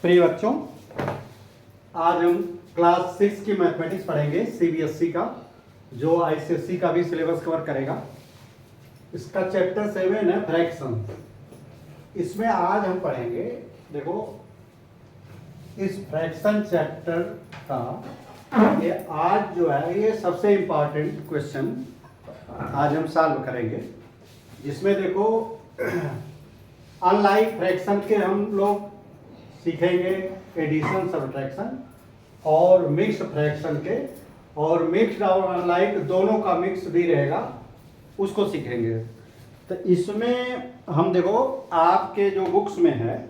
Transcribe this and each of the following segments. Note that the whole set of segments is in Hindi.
प्रिय बच्चों, आज हम क्लास 6 की मैथमेटिक्स पढ़ेंगे सीबीएसई का, जो आईसीएसई का भी सिलेबस कवर करेगा। इसका चैप्टर 7 है फ्रैक्शन। इसमें आज हम पढ़ेंगे, देखो इस फ्रैक्शन चैप्टर का ये आज जो है ये सबसे इम्पॉर्टेंट क्वेश्चन आज हम सॉल्व करेंगे, जिसमें देखो अनलाइक फ्रैक्शन के हम लोग सीखेंगे एडिशन, सब्ट्रैक्शन और मिक्स फ्रैक्शन के, और मिक्स्ड और अनलाइक दोनों का मिक्स भी रहेगा, उसको सीखेंगे। तो इसमें हम देखो आपके जो बुक्स में है,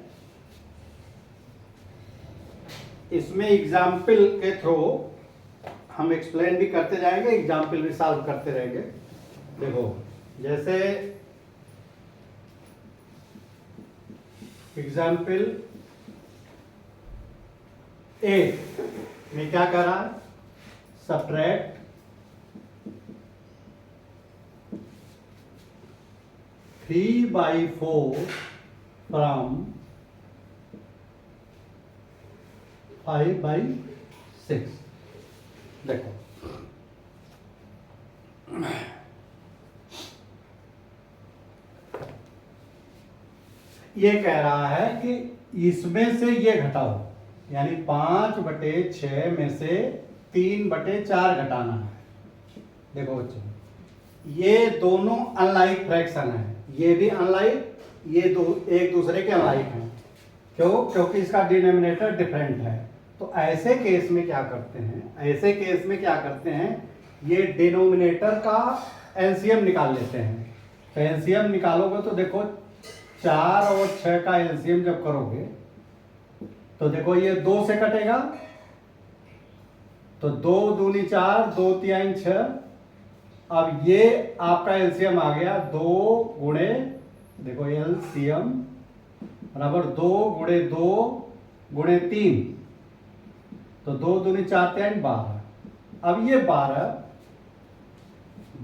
इसमें एग्जाम्पल के थ्रू हम एक्सप्लेन भी करते जाएंगे, एग्जाम्पल भी सॉल्व करते रहेंगे। देखो जैसे एग्जाम्पल ए में क्या कर रहा है, सब्ट्रैक्ट 3/4 फ्रॉम 5/6। देखो ये कह रहा है कि इसमें से ये घटाओ, यानी 5/6 में से 3/4 घटाना है। देखो बच्चों, ये दोनों अनलाइक फ्रैक्शन है, ये भी अनलाइक, ये दो एक दूसरे के अनलाइक हैं। क्यों? क्योंकि इसका डिनोमिनेटर डिफरेंट है। तो ऐसे केस में क्या करते हैं, ये डिनोमिनेटर का एलसीएम निकाल लेते हैं। तो एलसीएम निकालोगे तो देखो 4 और 6 का एलसीएम जब करोगे तो देखो ये 2 से कटेगा, तो 2 दूनी 4, 2 तिहाई 6। अब ये आपका एलसीएम आ गया 2 गुणे, देखो एलसीएम बराबर 2 गुणे 2 गुणे 3, तो 2 दूनी 4 तिहाई 12। अब ये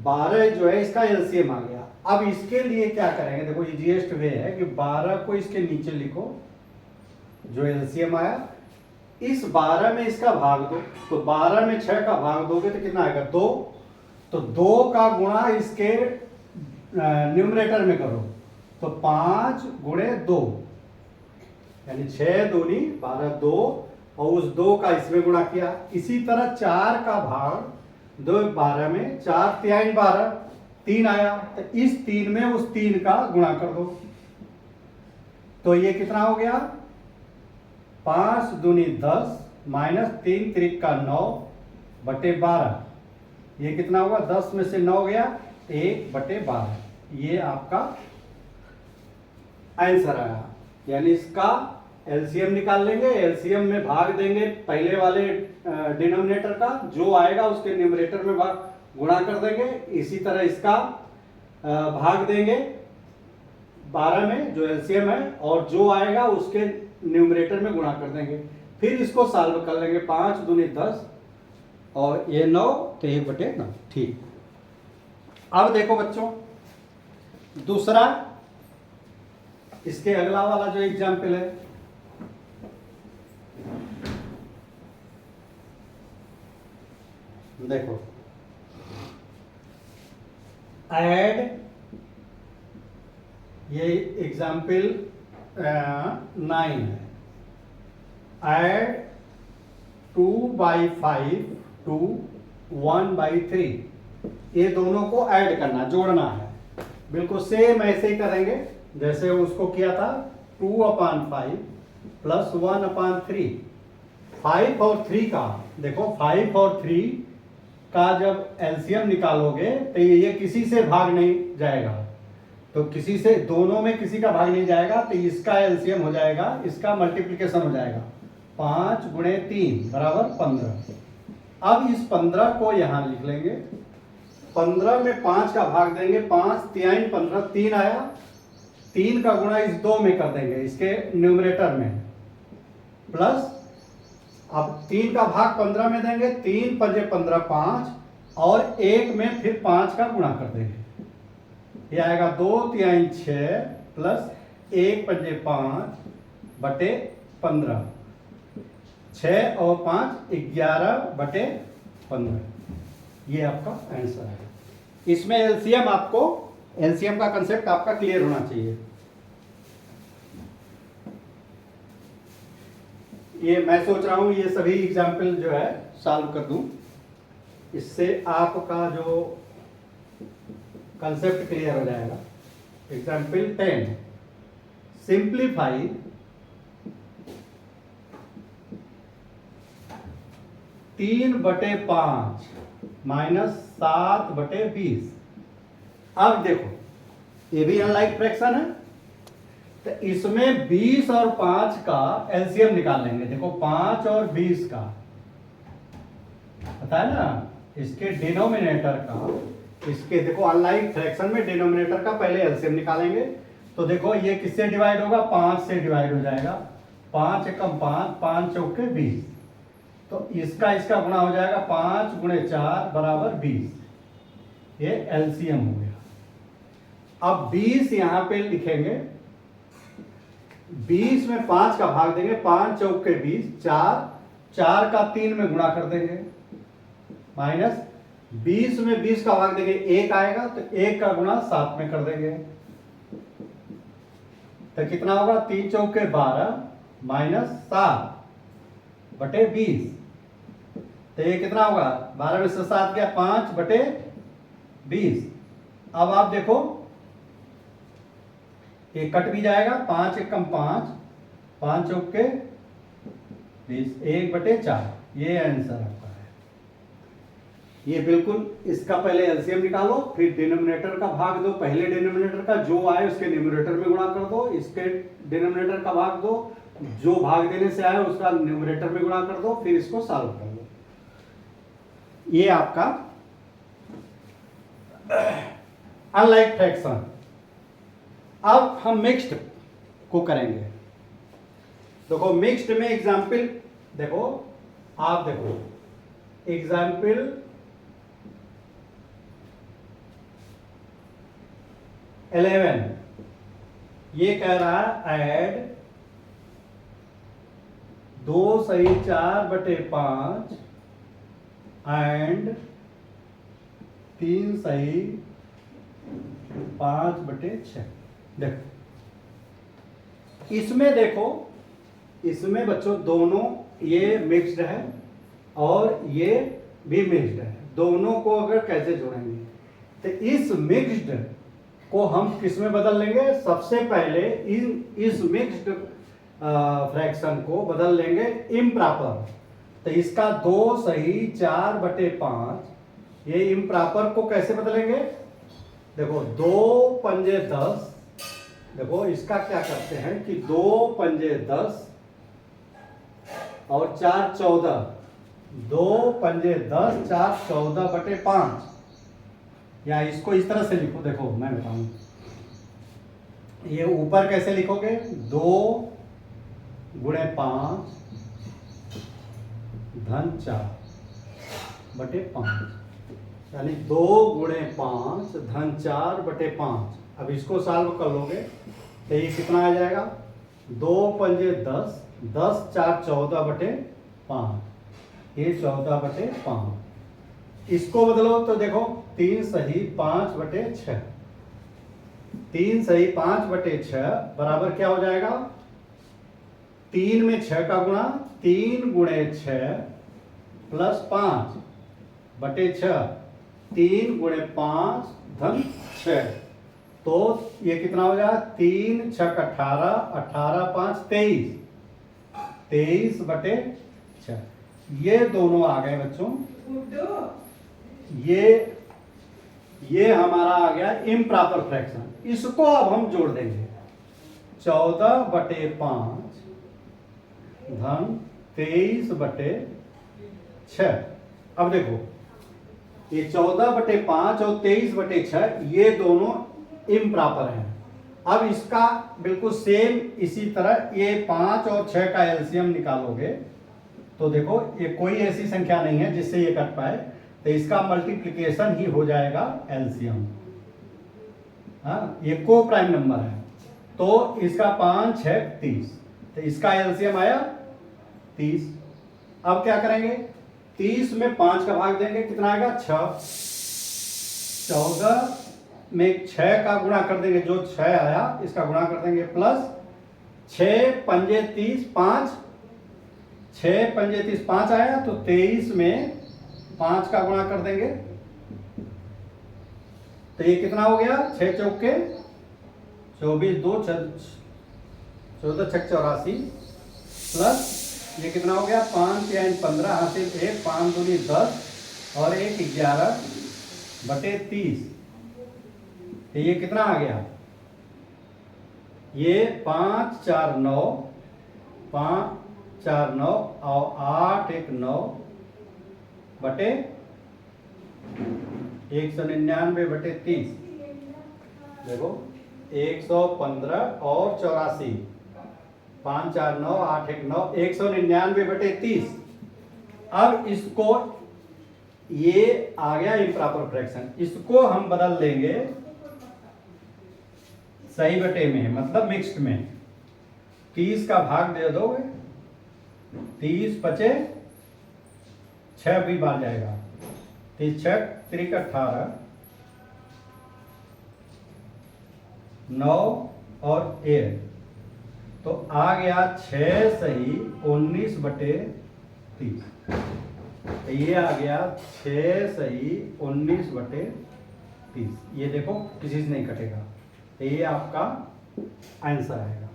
12 जो है इसका एलसीएम आ गया। अब इसके लिए क्या करेंगे, देखो इजीएस्ट वे है कि 12 को इसके नीचे लिखो, जो एलसीएम आया, इस 12 में इसका भाग दो। तो 12 में 6 का भाग दोगे तो कितना आएगा, 2। तो 2 का गुणा इसके न्यूमरेटर में करो, तो 5 गुणे 2, यानी 6 दूनी 12, 2, और उस 2 का इसमें गुणा किया। इसी तरह 4 का भाग 2 12 में 4 तिहाई 12, 3 आया, तो इस 3 में उस 3 का गुणा कर दो। तो ये कितना हो गया, 5 दूनी 10 माइनस 3 त्रिक 9/12। ये कितना होगा, 10 में से 9 गया, 1/12। ये आपका आंसर आया। यानी इसका एलसीएम निकाल लेंगे, एलसीएम में भाग देंगे पहले वाले डिनोमिनेटर का, जो आएगा उसके न्यूमरेटर में गुणा कर देंगे। इसी तरह इसका भाग देंगे 12 में जो एलसीएम है, और जो आएगा उसके न्यूमरेटर में गुणा कर देंगे। फिर इसको सॉल्व कर लेंगे, 5 दूनी 10 और ये 9, तो 1/9। ठीक। अब देखो बच्चों दूसरा, इसके अगला वाला जो एग्जाम्पल है, देखो ऐड, ये एग्जाम्पल 9 है। ऐड 2/5 टू 1/3, ये दोनों को ऐड करना, जोड़ना है। बिल्कुल सेम ऐसे ही करेंगे जैसे उसको किया था, 2/5 प्लस 1/3। 5 और 3 का, देखो 5 और 3 का जब एलसीएम निकालोगे तो ये किसी से भाग नहीं जाएगा, तो किसी से, दोनों में किसी का भाग नहीं जाएगा, तो इसका एलसीएम हो जाएगा, इसका मल्टीप्लिकेशन हो जाएगा, 5 गुणे 3 बराबर 15। अब इस 15 को यहां लिख लेंगे, 15 में 5 का भाग देंगे, 5 तिहाई 15, 3 आया, 3 का गुणा इस 2 में कर देंगे इसके न्यूमरेटर में, प्लस अब 3 का भाग 15 में देंगे, 3 पंजे 15, 5, और 1 में फिर 5 का गुणा कर देंगे। ये आएगा 2 तिहाई 6 प्लस 1 पंजे 5/15। 6 और 5 11/15। ये आपका आंसर है। इसमें एलसीएम आपको, एलसीएम का कंसेप्ट आपका क्लियर होना चाहिए। ये मैं सोच रहा हूं ये सभी एग्जाम्पल जो है सॉल्व कर दूं, इससे आपका जो कंसेप्ट क्लियर हो जाएगा। Example 10, simplify 3/5 -7/20। अब देखो ये भी अनलाइक फ्रैक्शन है, तो इसमें 20 और 5 का एलसीएम निकाल लेंगे। देखो 5 और 20 का पता है ना, इसके डिनोमिनेटर का, इसके देखो अनलाइक फ्रैक्शन में डिनोमिनेटर का पहले एलसीएम निकालेंगे। तो देखो ये किससे डिवाइड होगा, 5 से डिवाइड हो जाएगा। 5 एकम 5, 5 चौके 20, तो इसका गुणा हो जाएगा 5 × 4 = 20। ये एलसीएम हो गया। अब 20 यहां पे लिखेंगे, 20 में 5 का भाग देंगे, 5 चौके 20, 4 का 3 में गुणा कर देंगे, माइनस 20 में 20 का भाग देंगे, 1 आएगा, तो 1 का गुणा 7 में कर देंगे, तो कितना होगा, 3 चौके 12 -7/20। तो ये कितना होगा, 12 में से 7 गया, 5/20। अब आप देखो ये कट भी जाएगा, 5 एकम 5, 5 चौके 20, 1/4। ये आंसर आपका है। ये बिल्कुल, इसका पहले एलसीएम निकालो, फिर डिनोमिनेटर का भाग दो, पहले डिनोमिनेटर का जो आए उसके न्यूमरेटर में गुणा कर दो, इसके डिनोमिनेटर का भाग दो, जो भाग देने से आए उसका न्यूमरेटर में गुणा कर दो, फिर इसको सॉल्व कर दो। ये आपका अनलाइक फ्रैक्शन। अब हम मिक्स्ड को करेंगे। देखो मिक्स्ड में एग्जाम्पल देखो, आप देखो एग्जाम्पल 11, ये कह रहा है ऐड 2 सही 4/5 एंड 3 सही 5/6। देखो इसमें, देखो इसमें बच्चों दोनों ये मिक्स्ड है और ये भी मिक्स्ड है, दोनों को अगर कैसे जोड़ेंगे, तो इस मिक्स्ड को हम किस में बदल लेंगे, सबसे पहले इस मिक्स्ड फ्रैक्शन को बदल लेंगे इम्प्रॉपर। तो इसका 2 सही 4/5, ये इम्प्रॉपर को कैसे बदलेंगे, देखो 2 पंजे 10, देखो इसका क्या करते हैं कि 2 पंजे 10 और 4 14, 2 पंजे 10, 4 14/5, या इसको इस तरह से लिखो। देखो मैं बताऊं, ये ऊपर कैसे लिखोगे, 2 × 5 धन 4/5, यानी 2 × 5 धन 4/5। अब इसको सॉल्व कर लोगे तो ये कितना आ जाएगा, 2 पंजे 10, 10 4 14/5, ये 14/5। इसको बदलो तो देखो 3 सही 5/6, 3 सही 5/6 बराबर क्या हो जाएगा, 3 में 6 का गुणा, 3 × 6 + 5/6, 3 × 5 धन 6, तो ये कितना हो जाएगा, 3 6 18, 18 5 23, 23/6। ये दोनों आ गए बच्चों, ये हमारा आ गया इम्प्रॉपर फ्रैक्शन। इसको अब हम जोड़ देंगे, 14/5 धन 23/6। अब देखो ये 14/5 और 23/6 ये दोनों इम्प्रॉपर हैं। अब इसका बिल्कुल सेम इसी तरह ये 5 और 6 का एलसीएम निकालोगे तो देखो ये कोई ऐसी संख्या नहीं है जिससे ये कट पाए, तो इसका मल्टीप्लिकेशन ही हो जाएगा एलसीएम। हाँ, ये को प्राइम नंबर है, तो इसका 5 6 30, तो इसका एलसीएम आया 30। अब क्या करेंगे, 30 में 5 का भाग देंगे, कितना आएगा 6। 14 में 6 का गुणा कर देंगे, जो 6 आया इसका गुणा कर देंगे, प्लस 6 पंजे 30, 5, 6 पंजे 30, 5 आया, तो 23 में 5 का गुणा कर देंगे, तो ये कितना हो गया, 6 चौके 24, 2 14 6 84, प्लस ये कितना हो गया, 5 या 15 हासिल 1, 5 दूनी 10 और 1 11 बटे 30, तो ये कितना आ गया, ये 5 4 9, 5 4 9 और 8 1 9 बटे 199 बटे 30, देखो 115 और 84, 5 4 9 8 1 9, 199 बटे 30। अब इसको, ये आ गया इम्प्रॉपर फ्रैक्शन, इसको हम बदल देंगे सही बटे में, मतलब मिक्स्ड में। 30 का भाग दे दोगे, 30 पचे 6 भी बार जाएगा, 30 6 3 18, 9 और 1, तो आ गया 6 सही 19 बटे 30, तो ये आ गया 6 सही 19 बटे 30। ये देखो किसी से नहीं कटेगा, तो ये आपका आंसर आएगा।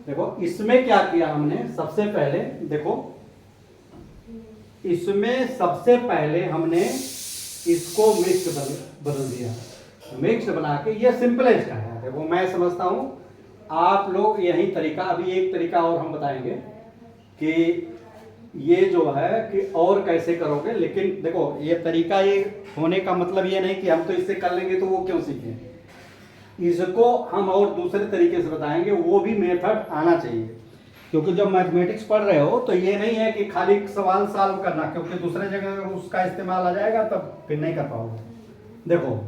देखो इसमें क्या किया हमने, सबसे पहले देखो, इसमें सबसे पहले हमने इसको मिक्स बदल दिया, मिक्स बना के, ये सिंपलेस्ट का है। देखो मैं समझता हूं आप लोग यही तरीका, अभी एक तरीका और हम बताएंगे कि ये जो है कि और कैसे करोगे, लेकिन देखो ये तरीका, ये होने का मतलब ये नहीं कि हम तो इससे कर लेंगे तो वो क्यों सीखें, इसको हम और दूसरे तरीके से बताएंगे, वो भी मेथड आना चाहिए। क्योंकि जब मैथमेटिक्स पढ़ रहे हो तो ये नहीं है कि खाली सवाल सॉल्व करना, क्योंकि दूसरे जगह उसका इस्तेमाल आ जाएगा तब फिर नहीं कर पाओगे। देखो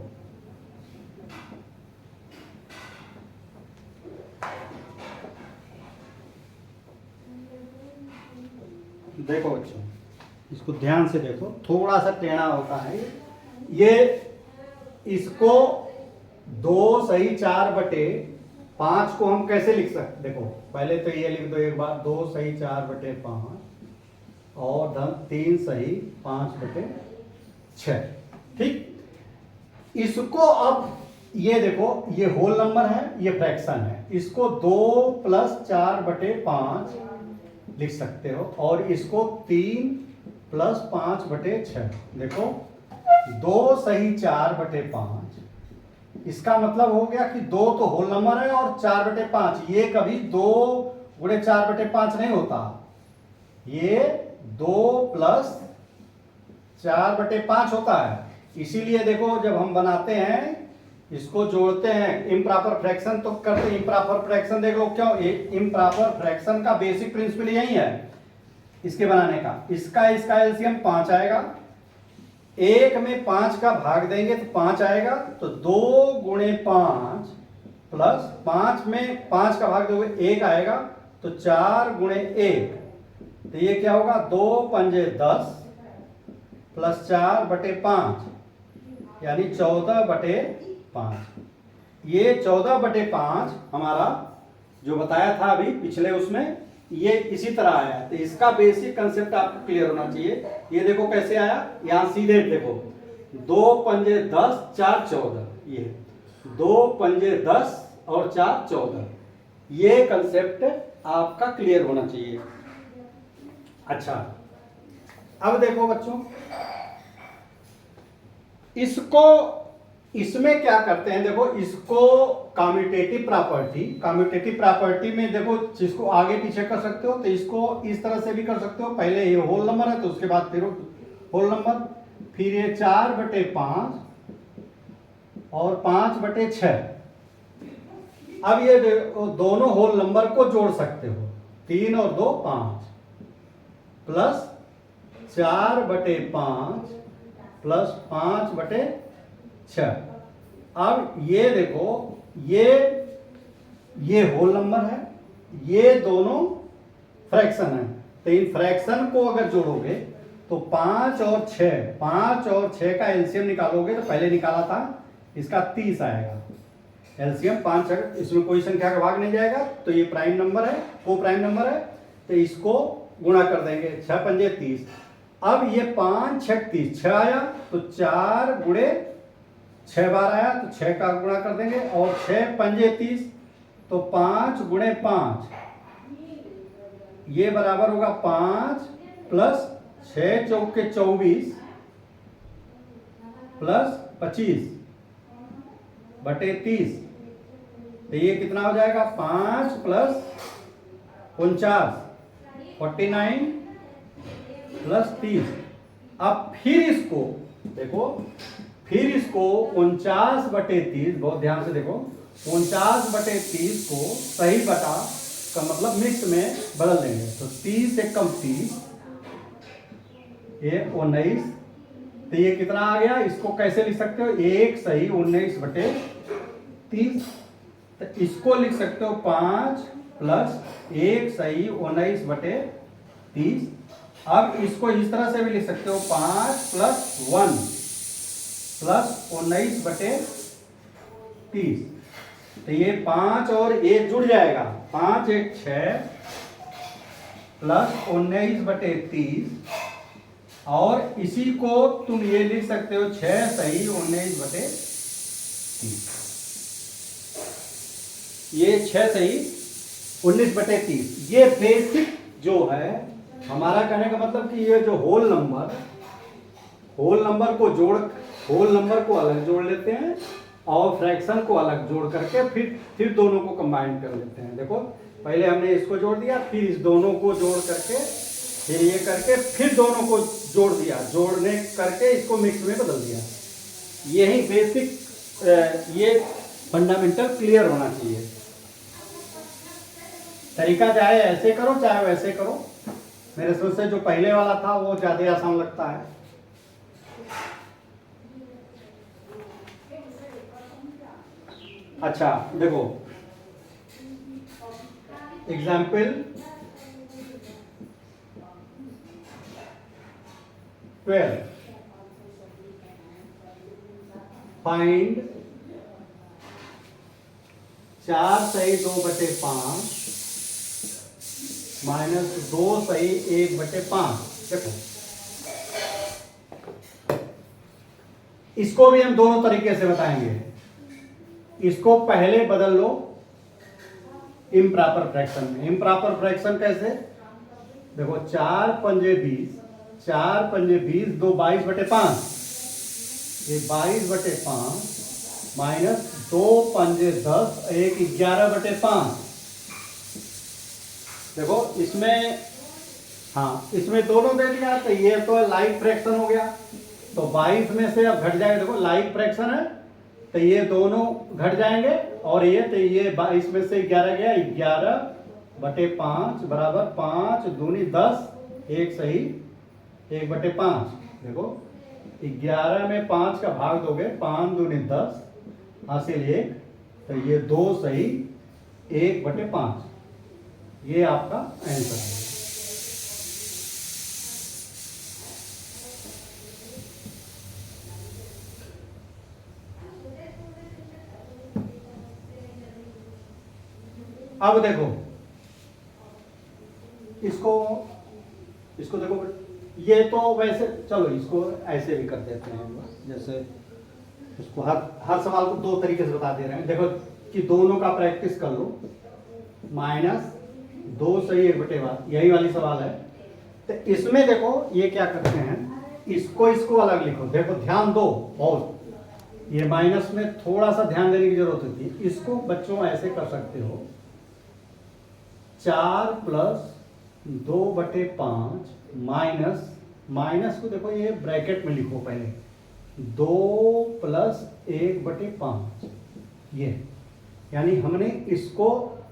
देखो बच्चों, इसको ध्यान से देखो, थोड़ा सा टेढ़ा होता है ये। इसको 2 सही 4 बटे 5 को हम कैसे लिख सकते, देखो पहले तो ये लिख दो एक बार, 2 सही 4 बटे 5 और धन 3 सही 5 बटे 6, ठीक। इसको अब ये देखो, ये होल नंबर है, ये फ्रैक्शन है, इसको 2 प्लस 4 बटे 5 लिख सकते हो, और इसको 3 प्लस 5 बटे 6, देखो 2 सही 4 बटे 5, इसका मतलब हो गया कि 2 तो होल नंबर है और 4 बटे 5, ये कभी 2 गुणे 4 बटे 5 नहीं होता, ये 2 प्लस 4 बटे 5 होता है। इसीलिए देखो जब हम बनाते हैं, इसको जोड़ते हैं, इम्प्रॉपर फ्रैक्शन तो करते हैं, इम्प्रॉपर फ्रैक्शन देख लो क्यों, इम्प्रॉपर फ्रैक्शन का बेसिक प्रिंसिपल यही है इसके बनाने का। इसका एलसीएम 5 आएगा, 1 में 5 का भाग देंगे तो 5 आएगा, तो 2 गुणे 5 प्लस 5 में 5 का भाग दोगे 1 आएगा, तो 4 गुणे 1, तो ये क्या होगा, 2 पंजे 10 प्लस 4 बटे 5 यानी 14 बटे 5। ये 14 बटे 5 हमारा जो बताया था अभी पिछले उसमें, ये इसी तरह आया, तो इसका बेसिक कंसेप्ट आपको क्लियर होना चाहिए। ये देखो कैसे आया, यहां सीधे देखो, 2 पंजे 10 4 14, ये 2 पंजे 10 और 4 14, ये कंसेप्ट आपका क्लियर होना चाहिए। अच्छा अब देखो बच्चों, इसको, इसमें क्या करते हैं, देखो इसको कम्यूटेटिव प्रॉपर्टी में देखो, जिसको आगे पीछे कर सकते हो, तो इसको इस तरह से भी कर सकते हो, पहले ये होल नंबर है तो उसके बाद फिर होल नंबर, फिर ये 4 बटे 5 और 5 बटे 6। अब ये दोनों होल नंबर को जोड़ सकते हो, 3 और 2 5 प्लस 4 बटे 5 प्लस 5 बटे 6। अब ये देखो, ये होल नंबर है ये दोनों फ्रैक्शन है, तो इन फ्रैक्शन को अगर जोड़ोगे तो 5 और 6, 5 और 6 का एलसीएम निकालोगे तो पहले निकाला था इसका 30 आएगा। एलसीएम 5, इसमें कोई संख्या का भाग नहीं जाएगा, तो ये प्राइम नंबर है, को प्राइम नंबर है, तो इसको गुणा कर देंगे, 6 पंजे 30। अब ये 5 6 30, 6 आया तो 4 गुणे 6 बार आया तो 6 का गुणा कर देंगे, और 6 पंजे 30 तो 5 गुणे 5, ये बराबर होगा 5 प्लस 6 चौके 24 प्लस 25 बटे 30, तो ये कितना हो जाएगा 5 प्लस 49 49 प्लस 30। अब फिर इसको देखो, फिर इसको 49 बटे 30, बहुत ध्यान से देखो, 49 बटे 30 को सही बटा का मतलब मिक्स में बदल देंगे, तो 30 से कम 30, ये 19, तो ये कितना आ गया, इसको कैसे लिख सकते हो, 1 सही 19 बटे 30, तो इसको लिख सकते हो 5 प्लस 1 सही 19 बटे 30। अब इसको इस तरह से भी लिख सकते हो 5 प्लस 1 प्लस 19 बटे 30, तो ये 5 और 1 जुड़ जाएगा, 5 1 6 प्लस 19 बटे 30, और इसी को तुम ये लिख सकते हो 6 सही 19 बटे 30, ये 6 सही 19 बटे 30। ये बेसिक जो है हमारा कहने का मतलब कि ये जो होल नंबर को होल नंबर को अलग जोड़ लेते हैं और फ्रैक्शन को अलग जोड़ करके फिर दोनों को कंबाइन कर लेते हैं। देखो पहले हमने इसको जोड़ दिया, फिर इस दोनों को जोड़ करके, फिर ये करके, फिर दोनों को जोड़ दिया, जोड़ने करके इसको मिक्स में बदल दिया। यही बेसिक ये फंडामेंटल क्लियर होना चाहिए। तरीका चाहे ऐसे करो चाहे वैसे करो, मेरे सोच से जो पहले वाला था वो ज्यादा आसान लगता है। अच्छा देखो एग्जाम्पल 12, फाइंड 4 सही 2 बटे 5 माइनस 2 सही 1 बटे 5। देखो इसको भी हम दोनों तरीके से बताएंगे। इसको पहले बदल लो इम्प्रॉपर फ्रैक्शन में। इम्प्रॉपर फ्रैक्शन कैसे, देखो 4 पंजे 20, 4 पंजे 20, 2 22 बटे 5, ये 22 बटे 5 माइनस 2 पंजे 10, 1 11 बटे 5। देखो इसमें, हाँ इसमें दोनों दे दिया, तो ये तो लाइक फ्रैक्शन हो गया, तो 22 में से अब घट जाएगा, देखो लाइक फ्रैक्शन है तो ये दोनों घट जाएंगे, और ये तो ये 22 में से 11 गया, 11 बटे 5 बराबर 5 दूनी 10, 1 सही 1 बटे 5। देखो 11 में 5 का भाग दोगे, 5 दूनी 10 हासिल 1, तो ये 2 सही 1 बटे 5, ये आपका आंसर है। अब देखो इसको देखो, ये तो वैसे चलो इसको ऐसे भी कर देते हैं, जैसे इसको हर सवाल को 2 तरीके से बता दे रहे हैं। देखो कि दोनों का प्रैक्टिस कर लो, माइनस 2 सही 1 बटे 5, यही वाली सवाल है। तो इसमें देखो ये क्या करते हैं, इसको अलग लिखो। देखो ध्यान दो बहुत, ये माइनस में थोड़ा सा ध्यान देने की जरूरत होती है। इसको बच्चों ऐसे कर सकते हो, 4 प्लस 2 बटे 5 माइनस को देखो ये ब्रैकेट में लिखो पहले, 2 प्लस 1 बटे 5, ये यानी हमने इसको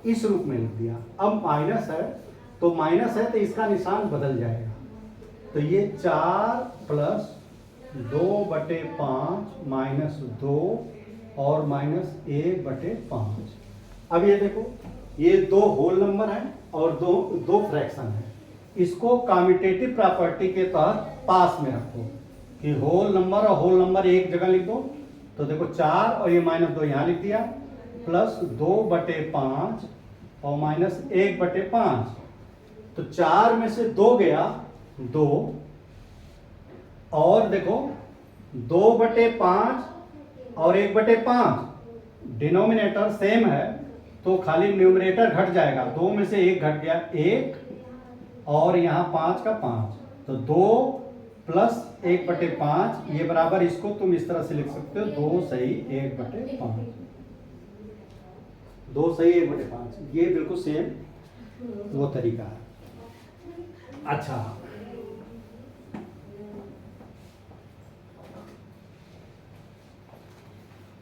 इस रूप में लिख दिया। अब माइनस है तो इसका निशान बदल जाएगा, तो ये 4 प्लस 2 बटे 5 माइनस 2 और माइनस 1 बटे 5। अब ये देखो ये दो होल नंबर हैं और दो दो फ्रैक्शन है। इसको कम्यूटेटिव प्रॉपर्टी के तहत पास में रखो कि होल नंबर और होल नंबर एक जगह लिख दो। तो देखो 4 और ये -2 यहाँ लिख दिया, प्लस 2/5 और -1/5। तो 4 में से 2 गया 2, और देखो 2/5 और 1/5 डिनोमिनेटर सेम है, तो खाली न्यूमरेटर घट जाएगा। 2 में से 1 घट गया 1, और यहाँ 5 का 5, तो 2 प्लस 1/5 ये बराबर, इसको तुम इस तरह से लिख सकते हो 2 सही 1/5। 2 सही 1/5, ये बिल्कुल सेम वो तरीका है। अच्छा,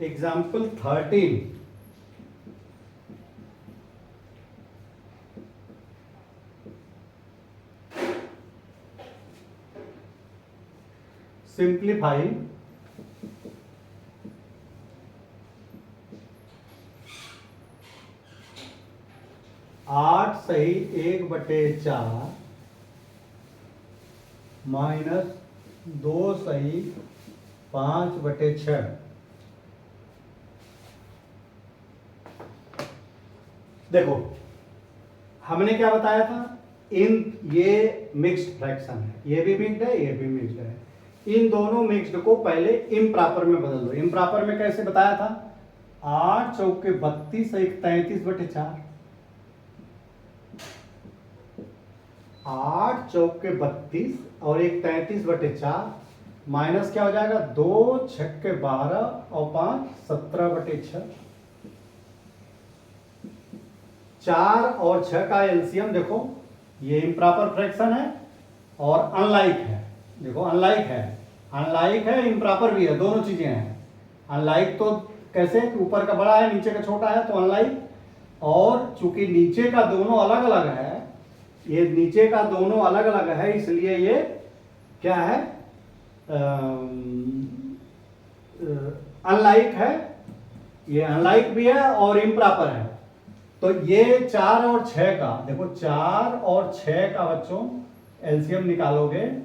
एग्जाम्पल 13। सिंप्लीफाई 8 सही 1/4 माइनस 2 सही 5/6। देखो हमने क्या बताया था, ये मिक्स्ड फ्रैक्शन है, ये भी मिक्स्ड है, ये भी मिक्स्ड है। इन दोनों मिक्स्ड को पहले इम्प्रॉपर में बदल दो। इम्प्रॉपर में कैसे बताया था, 8 चौके 32 एक 33/4। 8 चौके 32 और एक 33/4 माइनस क्या हो जाएगा, 2 छक्के 12 और 5 17/6। 4 और 6 का एलसीएम देखो, ये इम्प्रॉपर फ्रैक्शन है और अनलाइक है। देखो अनलाइक है इम्प्रॉपर भी है, दोनों चीजें हैं। अनलाइक तो कैसे, ऊपर का बड़ा है नीचे का छोटा है, तो अनलाइक। और चूंकि नीचे का दोनों अलग अलग है, ये नीचे का दोनों अलग अलग है, इसलिए ये क्या है, अनलाइक है। ये अनलाइक भी है और इम्प्रॉपर है। तो ये 4 और 6 का देखो, 4 और 6 का बच्चों एलसीएम निकालोगे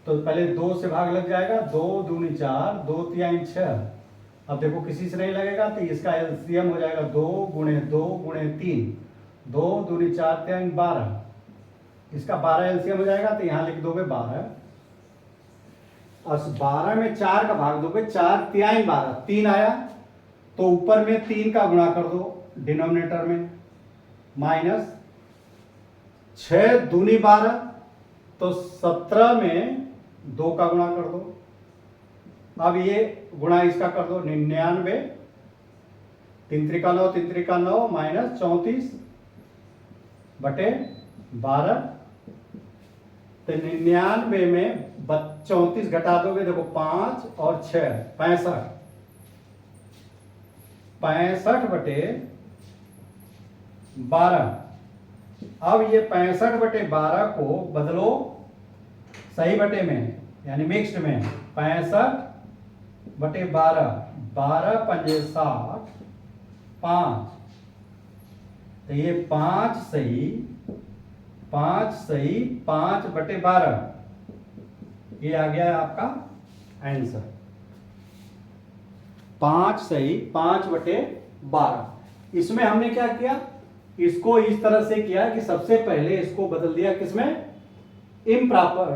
तो पहले 2 से भाग लग जाएगा, 2 दूनी 4, 2 तिहाई 6। अब देखो किसी से नहीं लगेगा, तो इसका एलसीएम हो जाएगा 2 गुणे 2 गुणे 3, 2 दूनी 4 तिहाई 12। इसका 12 एलसीएम हो जाएगा, तो यहां लिख दोगे 12। और 12 में 4 का भाग दोगे, 4 तिहाई 12, 3 आया, तो ऊपर में 3 का गुणा कर दो डिनोमिनेटर में, माइनस 6 दूनी 12, तो 17 में 2 का गुणा कर दो। अब ये गुणा इसका कर दो, 99, 3 त्रिका 9, 3 त्रिका 9 माइनस 34/12। तो 99 में 34 घटा दोगे, देखो 5 और 6 65, 65/12। अब ये 65/12 को बदलो सही बटे में, यानी मिक्स्ड में, 65/12, 12 पंजे 60, 5। तो ये 5 सही 5/12, ये आ गया है आपका आंसर। 5 सही 5/12। इसमें हमने क्या किया, इसको इस तरह से किया कि सबसे पहले इसको बदल दिया किसमें, इम्प्रॉपर,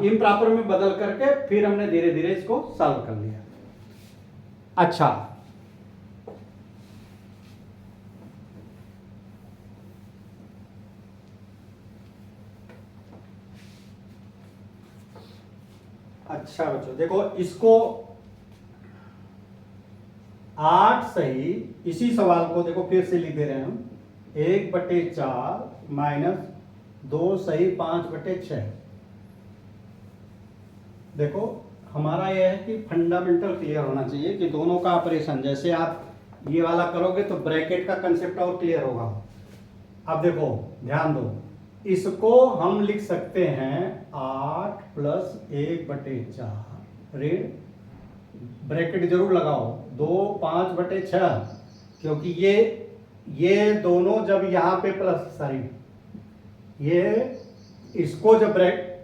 इम्प्रॉपर में बदल करके फिर हमने धीरे धीरे इसको सॉल्व कर लिया। अच्छा बच्चों देखो, इसको 8 सही, इसी सवाल को देखो फिर से लिख दे रहे हैं हम, 1/4 माइनस 2 सही 5/6। देखो हमारा यह है कि फंडामेंटल क्लियर होना चाहिए कि दोनों का ऑपरेशन, जैसे आप ये वाला करोगे तो ब्रैकेट का कंसेप्ट और क्लियर होगा। अब देखो ध्यान दो, इसको हम लिख सकते हैं 8 + 1/4 ऋण, ब्रैकेट जरूर लगाओ, 2 5/6, क्योंकि ये दोनों जब यहाँ पे प्लस, सॉरी, ये इसको जब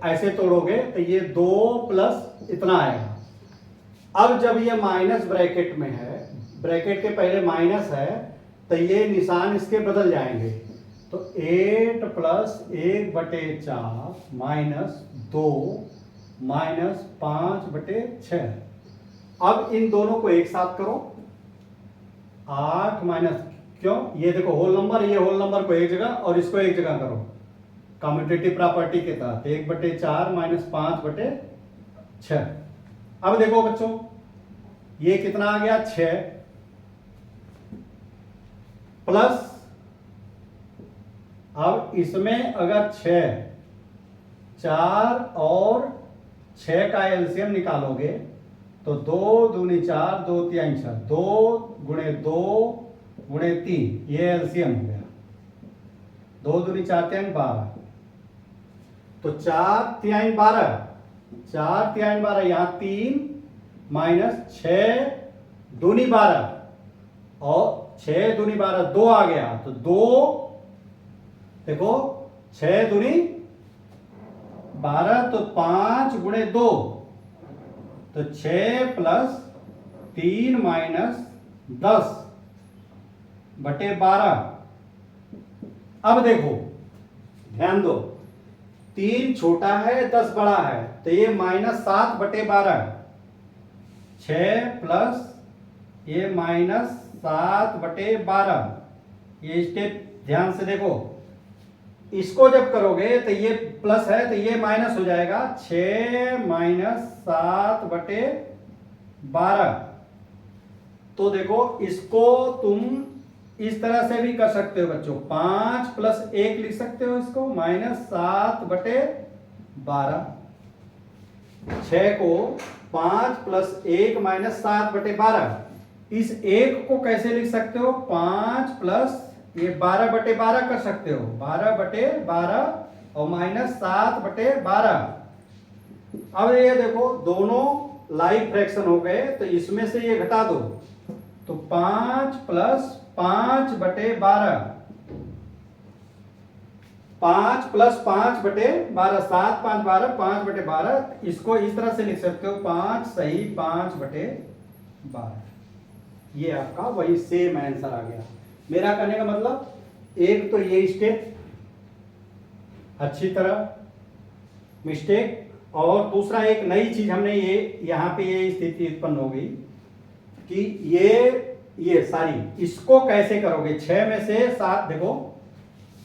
ऐसे तोड़ोगे तो ये 2 प्लस इतना आएगा। अब जब ये माइनस ब्रैकेट में है, ब्रैकेट के पहले माइनस है, तो ये निशान इसके बदल जाएंगे। तो 8 प्लस 1/4 माइनस 2 माइनस 5/6। अब इन दोनों को एक साथ करो, 8 माइनस, क्यों, ये देखो होल नंबर, ये होल नंबर को एक जगह और इसको एक जगह करो कम्यूटेटिव प्रॉपर्टी के तहत, 1/4 माइनस 5/6। अब देखो बच्चों, ये कितना आ गया, 6 प्लस, अब इसमें अगर 6, 4 और 6 का एलसीएम निकालोगे तो 2 दूनी 4, 2 तिहाई 6, 2 गुणे 2 गुणे 3, ये एलसीएम हो गया, 2 दूनी 4 तिहाई 12, तो 4 तिहाई 12, 4 तिहाई 12, यहां 3 माइनस 6 दूनी 12 और 6 दूनी 12, 2 आ गया, तो 2 देखो 6 दूनी 12, तो 5 गुणे 2, तो 6 प्लस 3 माइनस 10/12। अब देखो ध्यान दो, 3 छोटा है 10 बड़ा है, तो ये -7/12, 6 प्लस ये -7/12। ये स्टेप ध्यान से देखो, इसको जब करोगे तो ये प्लस है तो ये माइनस हो जाएगा, 6 माइनस 7/12। तो देखो इसको तुम इस तरह से भी कर सकते हो बच्चों, 5 प्लस 1 लिख सकते हो इसको, -7/12। 6 को 5 प्लस 1 माइनस 7/12। इस 1 को कैसे लिख सकते हो, 5 प्लस ये 12/12 कर सकते हो, 12/12 और माइनस 7/12। अब ये देखो दोनों लाइक फ्रैक्शन हो गए, तो इसमें से ये घटा दो, तो 5 प्लस 5/12, 5 प्लस 5/12, 7 5 12, 5/12। इसको इस तरह से लिख सकते हो, 5 सही 5/12। ये आपका वही सेम आंसर आ गया। मेरा कहने का मतलब, एक तो ये स्टेप अच्छी तरह मिस्टेक, और दूसरा एक नई चीज हमने ये यहां पे ये स्थिति उत्पन्न हो गई कि ये सारी इसको कैसे करोगे, 6 में से 7, देखो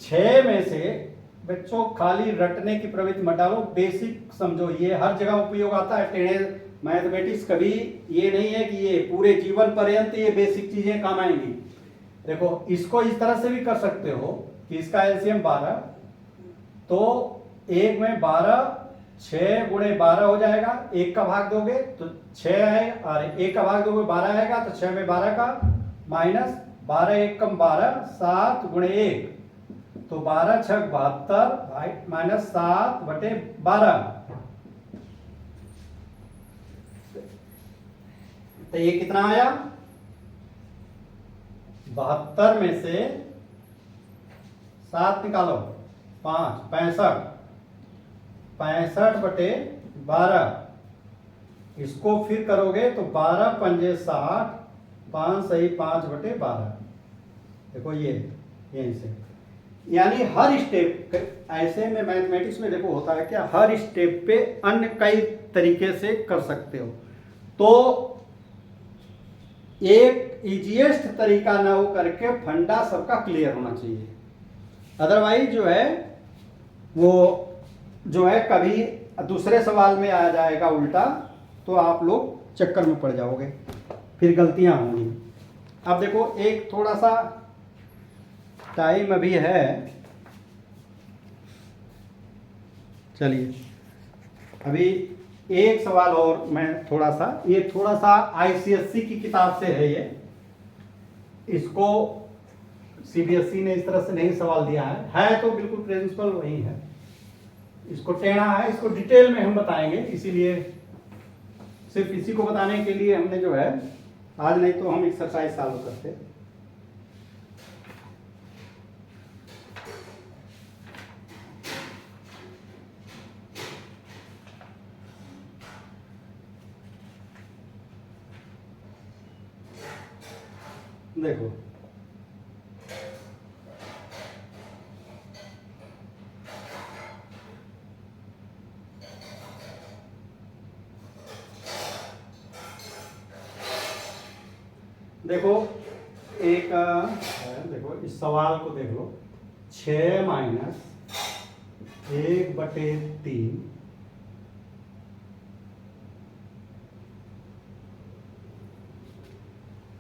6 में से बच्चों खाली रटने की प्रवृत्ति मत डालो, बेसिक समझो, ये हर जगह उपयोग आता है। टेढ़े मैथमेटिक्स कभी ये नहीं है कि ये पूरे जीवन पर्यंत ये बेसिक चीजें काम आएंगी। देखो इसको इस तरह से भी कर सकते हो कि इसका एलसीएम 12, तो 1 में 12, 6 गुणे 12 हो जाएगा, 1 का भाग दोगे तो 6 है, और 1 का भाग दोगे 12 आएगा, तो 6 में 12 का माइनस 12 1 कम 12, 7 गुणे 1, तो 12 6 72 माइनस 7/12। तो ये कितना आया, 72 में से 7 निकालो, 5 65, 65/12। इसको फिर करोगे तो 12 पंजे 60, 5 सही 5/12। देखो ये यहीं से, यानी हर स्टेप ऐसे में मैथमेटिक्स में देखो होता है क्या, हर स्टेप पे अन्य कई तरीके से कर सकते हो। तो एक इजीएस्ट तरीका ना हो करके फंडा सबका क्लियर होना चाहिए, अदरवाइज जो है वो जो है कभी दूसरे सवाल में आ जाएगा उल्टा, तो आप लोग चक्कर में पड़ जाओगे, फिर गलतियां होंगी। अब देखो एक थोड़ा सा टाइम अभी है, चलिए अभी एक सवाल और मैं थोड़ा सा, ये थोड़ा सा आईसीएससी की किताब से है, ये इसको सीबीएसई ने इस तरह से नहीं सवाल दिया है तो बिल्कुल प्रिंसिपल वही है, इसको टेढ़ा है, इसको डिटेल में हम बताएंगे, इसीलिए सिर्फ इसी को बताने के लिए हमने जो है आज, नहीं तो हम एक्सरसाइज चालू करते। देखो देखो एक देखो इस सवाल को देख लो, 6 माइनस 1/3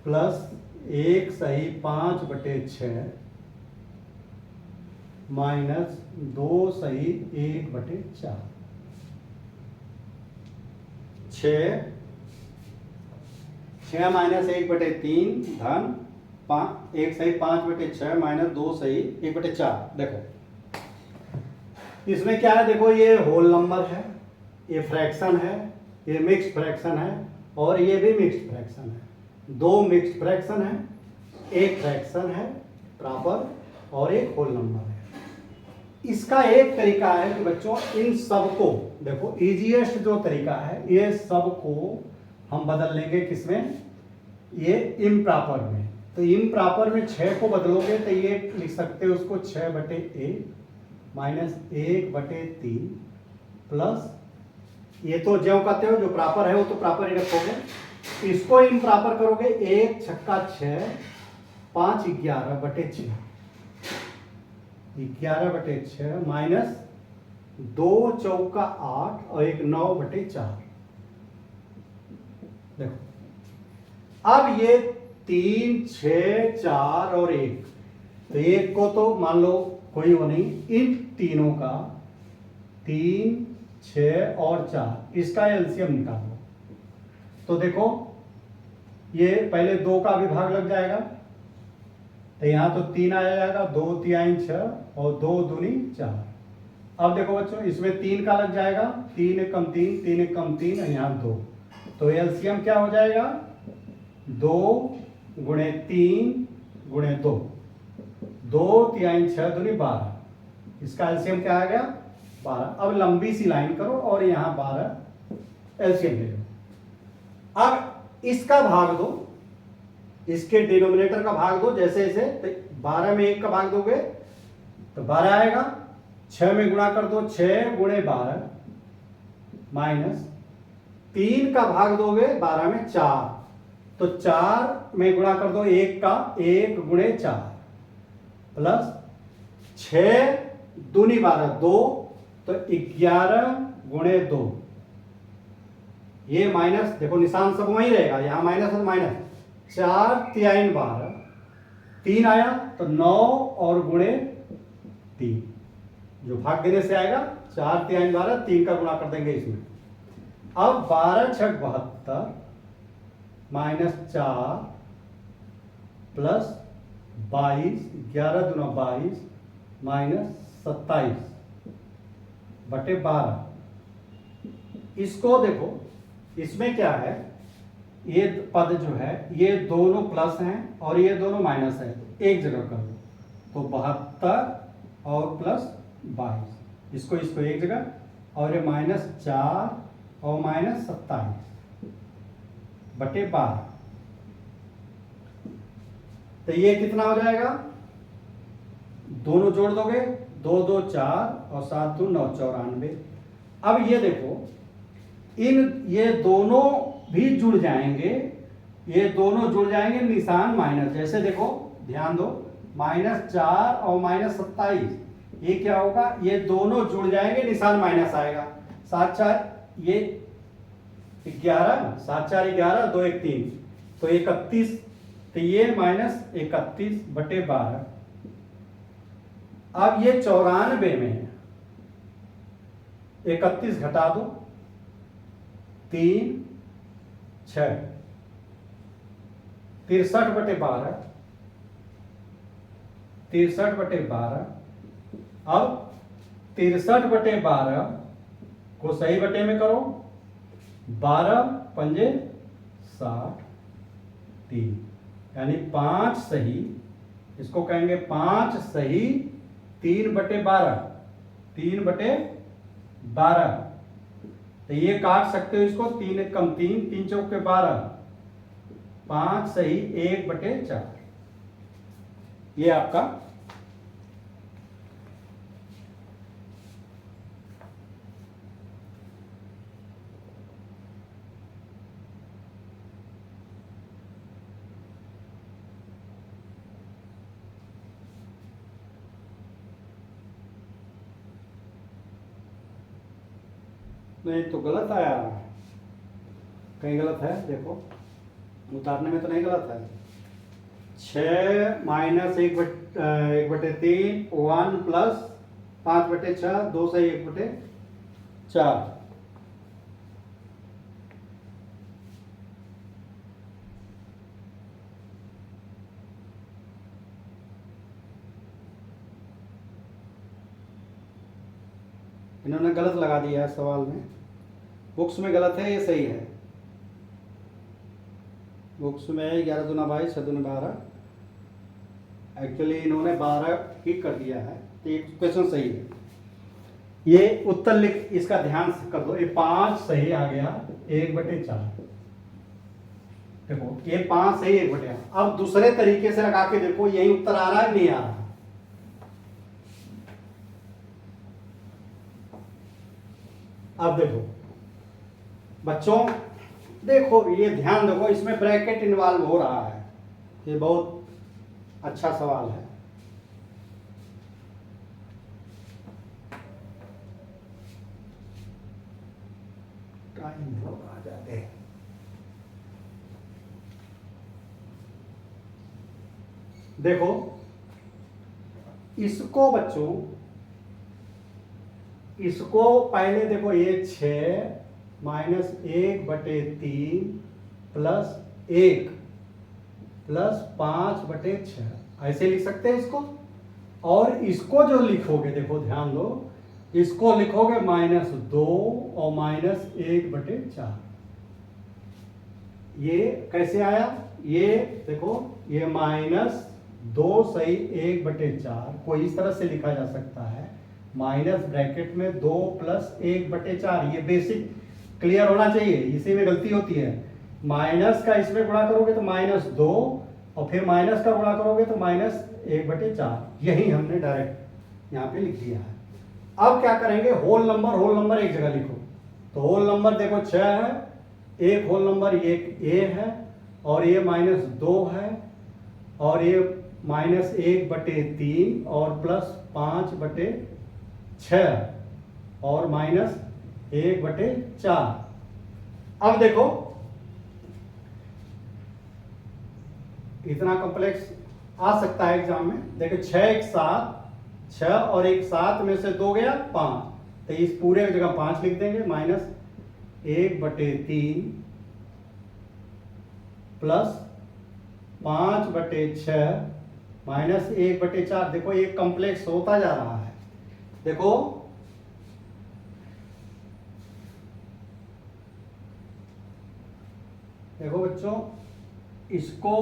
प्लस 1 सही 5/6 माइनस 2 सही 1/4। 6 माइनस 1/3 धन 1 सही 5/6 माइनस 2 सही 1/4। देखो इसमें क्या है, देखो ये होल नंबर है, ये फ्रैक्शन है, ये मिक्स्ड फ्रैक्शन है और ये भी मिक्स्ड फ्रैक्शन है। दो मिक्स्ड फ्रैक्शन है, एक फ्रैक्शन है प्रॉपर और एक होल नंबर है। इसका एक तरीका है कि बच्चों इन सबको देखो, इजीएस्ट जो तरीका है, ये सबको हम बदल लेंगे किसमें, ये इम्प्रॉपर में। तो इम्प्रॉपर में 6 को बदलोगे तो ये लिख सकते हो उसको 6/1 माइनस 1/3 प्लस ये तो जो कहते हो जो प्रॉपर है वो तो प्रॉपर ही रखोगे। इसको इम्प्रॉपर करोगे, 1 छक्का 6 5 11/6 11/6 माइनस 2 चौका 8 और 1 9/4। देखो अब ये 3 6 4 और 1, तो एक को तो मान लो कोई वो नहीं, इन तीनों का 3 6 और 4 इसका एलसीएम निकालो। तो देखो ये पहले 2 का भी भाग लग जाएगा, तो यहां तो 3 आ जाएगा, 2 3 6 और 2 दूनी 4। अब देखो बच्चों इसमें 3 का लग जाएगा, 3 1 कम 3 3 1 कम 3 और यहाँ 2, तो एलसीएम क्या हो जाएगा 2 गुणे 3 गुणे 2, 2 3 6 दूनी 12, इसका एलसीएम क्या आ गया 12। अब लंबी सी लाइन करो और यहाँ 12 एलसीएम ले लो। अब इसका भाग दो, इसके डिनोमिनेटर का भाग दो जैसे जैसे, तो 12 में 1 का भाग दोगे तो 12 आएगा, 6 में गुणा कर दो 6 गुणे 12 माइनस 3 का भाग दोगे 12 में 4, तो 4 में गुणा कर दो 1 का 1 गुणे 4 प्लस 6 दूनी 12 2, तो 11 गुणे 2। ये माइनस देखो निशान सब वही रहेगा, यहां माइनस है माइनस, 4 3 12 3 आया तो 9 और गुणे 3, जो भाग देने से आएगा 4 3 12 3 का गुणा कर देंगे इसमें। अब 12 6 72 माइनस 4 प्लस 22 11 दूना 22 माइनस 27/12। इसको देखो इसमें क्या है, ये पद जो है ये दोनों प्लस हैं और ये दोनों माइनस है, एक जगह कर दो, तो 72 और प्लस 22, इसको एक जगह, और ये -4 और -27/12। तो ये कितना हो जाएगा, दोनों जोड़ दोगे 2 2 4 और 7 2 9 94। अब ये देखो ये दोनों भी जुड़ जाएंगे, ये दोनों जुड़ जाएंगे निशान माइनस, जैसे देखो ध्यान दो -4 और -27, ये क्या होगा, ये दोनों जुड़ जाएंगे निशान माइनस आएगा, 7 4 ये 11 7 4 11 2 1 3, तो 31, तो ये -31/12। अब ये 94 में है, 31 घटा दो 3 6 63/12 63/12। अब 63/12 को सही बटे में करो, 12 पंजे 60 3, यानी 5 सही, इसको कहेंगे 5 सही 3/12 3/12। तो ये काट सकते हो इसको, 3 1 कम 3 3 चौक के 12, 5 सही 1/4। ये आपका नहीं तो गलत आया, कहीं गलत है, देखो उतारने में तो नहीं गलत है। 6 माइनस 1/3 1 प्लस 5/6 2 से 1/4। इन्होंने गलत लगा दिया है सवाल में, बुक्स में गलत है, ये सही है। बुक्स में 11 दूना 22 6 दूना 12, एक्चुअली इन्होंने 12 ही कर दिया है, तो ये क्वेश्चन सही है। ये उत्तर लिख, इसका ध्यान से कर दो, ये 5 सही आ गया 1/4। देखो ये 5 सही 1/8। अब दूसरे तरीके से लगा के देखो, यही उत्तर आ रहा है नहीं आ रहा। अब देखो बच्चों, देखो ये ध्यान देखो, इसमें ब्रैकेट इन्वॉल्व हो रहा है, ये बहुत अच्छा सवाल है। टाइम आ जाते हैं। देखो इसको बच्चों, इसको पहले देखो, ये 6 माइनस 1/3 प्लस 1 प्लस 5/6 ऐसे लिख सकते हैं इसको। और इसको जो लिखोगे, देखो ध्यान दो, इसको लिखोगे -2 और -1/4। ये कैसे आया, ये देखो ये -2 सही 1/4 को इस तरह से लिखा जा सकता है, माइनस ब्रैकेट में 2 प्लस 1/4। ये बेसिक क्लियर होना चाहिए, इसी में गलती होती है। माइनस का इसमें गुणा करोगे तो -2 और फिर माइनस का गुणा करोगे तो -1/4। यही हमने डायरेक्ट यहाँ पे लिख दिया है। अब क्या करेंगे, होल नंबर एक जगह लिखो। तो होल नंबर देखो 6 है, एक होल नंबर एक ए है, और ये -2 है, और ये -1/3 और प्लस 5/6 और -1/4। अब देखो इतना कॉम्प्लेक्स आ सकता है एग्जाम में। देखो 6 1 7, 6 और 1 7 में से 2 गया 5, तो इस पूरे की जगह 5 लिख देंगे, -1/3 प्लस 5/6 -1/4। देखो ये कॉम्प्लेक्स होता जा रहा है। देखो बच्चों, इसको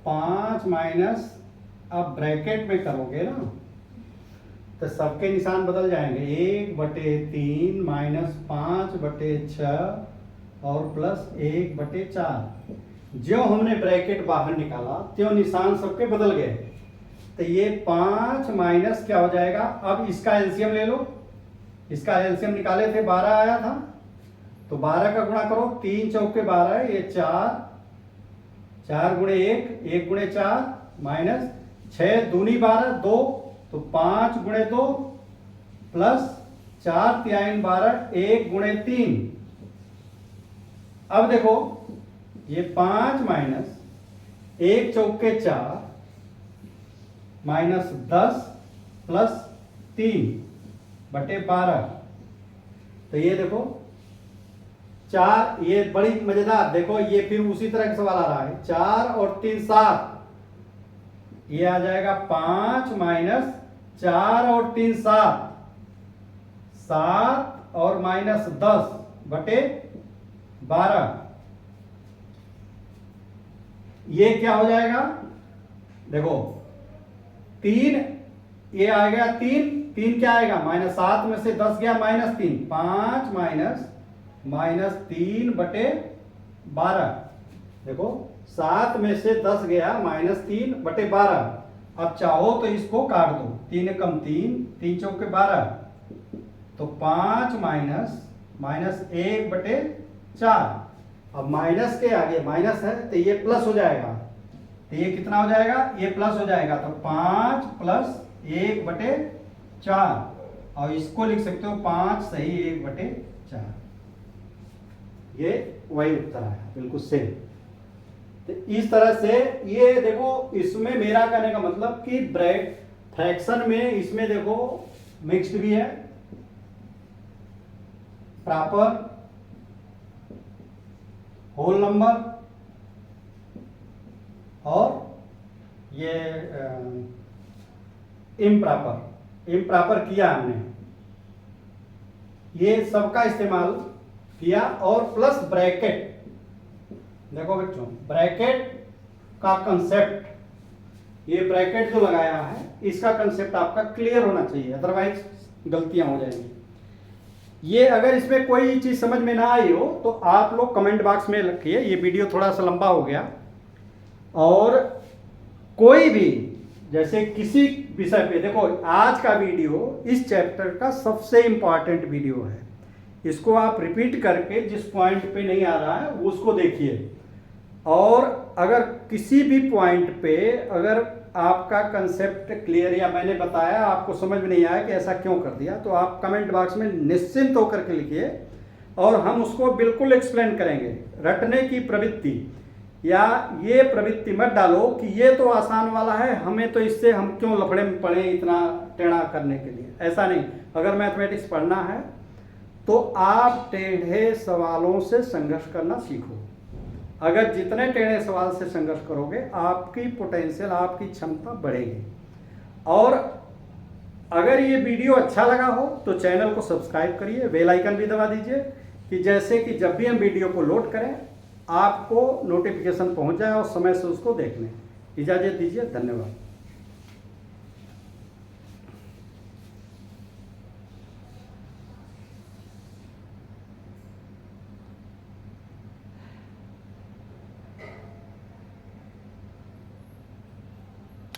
5 माइनस, अब ब्रैकेट में करोगे ना तो सबके निशान बदल जाएंगे, 1/3 माइनस 5/6 और प्लस 1/4। जो हमने ब्रैकेट बाहर निकाला त्यों निशान सबके बदल गए। तो ये 5 माइनस क्या हो जाएगा, अब इसका एलसीएम ले लो। इसका एलसीएम निकाले थे 12 आया था, तो 12 का गुणा करो, 3 चौके 12, ये 4, 4 गुणे 1, 1 गुणे 4 माइनस 6 दूनी 12 2, तो 5 गुणे 2 प्लस 4 3 12, 1 गुणे 3। अब देखो ये 5 माइनस 1 चौके 4 -10 प्लस 3/12। तो ये देखो 4, ये बड़ी मजेदार, देखो ये फिर उसी तरह का सवाल आ रहा है। 4 और 3 7, ये आ जाएगा 5 माइनस 4 और 3 7, 7 और -10/12। ये क्या हो जाएगा, देखो 3, ये आ गया 3, 3 क्या आएगा, -7 में से 10 गया -3, 5 माइनस 3/12। देखो 7 में से 10 गया -3/12, अब चाहो तो इसको काट दो, 3 एकम 3, 3 चौके 12, तो 5 माइनस माइनस 1/4। अब माइनस के आगे माइनस है तो ये प्लस हो जाएगा, तो ये कितना हो जाएगा, ये प्लस हो जाएगा, तो 5 + 1/4, और इसको लिख सकते हो 5 सही 1/4। ये वही उत्तर है, बिल्कुल सेम। तो इस तरह से ये देखो, इसमें मेरा कहने का मतलब कि ब्रैकेट फ्रैक्शन में इसमें देखो मिक्स्ड भी है, प्रॉपर, होल नंबर, और ये इम्प्रॉपर किया हमने, ये सबका इस्तेमाल किया, और प्लस ब्रैकेट। देखो बच्चों, ब्रैकेट का कंसेप्ट, ये ब्रैकेट जो लगाया है इसका कंसेप्ट आपका क्लियर होना चाहिए, अदरवाइज गलतियां हो जाएंगी। ये अगर इसमें कोई चीज समझ में ना आई हो तो आप लोग कमेंट बॉक्स में लिखिए। ये वीडियो थोड़ा सा लंबा हो गया, और कोई भी जैसे किसी विषय पे, देखो आज का वीडियो इस चैप्टर का सबसे इंपॉर्टेंट वीडियो है, इसको आप रिपीट करके जिस पॉइंट पे नहीं आ रहा है उसको देखिए, और अगर किसी भी पॉइंट पे अगर आपका कंसेप्ट क्लियर या मैंने बताया आपको समझ में नहीं आया कि ऐसा क्यों कर दिया, तो आप कमेंट बॉक्स में निश्चिंत होकर के लिखिए, और हम उसको बिल्कुल एक्सप्लेन करेंगे। रटने की प्रवृत्ति या ये प्रवृत्ति मत डालो कि ये तो आसान वाला है, हमें तो इससे हम क्यों लफड़े में पड़े इतना टेढ़ा करने के लिए, ऐसा नहीं। अगर मैथमेटिक्स पढ़ना है तो आप टेढ़े सवालों से संघर्ष करना सीखो। अगर जितने टेढ़े सवाल से संघर्ष करोगे आपकी पोटेंशियल, आपकी क्षमता बढ़ेगी। और अगर ये वीडियो अच्छा लगा हो तो चैनल को सब्सक्राइब करिए, बेल आइकन भी दबा दीजिए, कि जैसे कि जब भी हम वीडियो को लोड करें आपको नोटिफिकेशन पहुंच जाए और समय से उसको देख लें। इजाज़त दीजिए, धन्यवाद।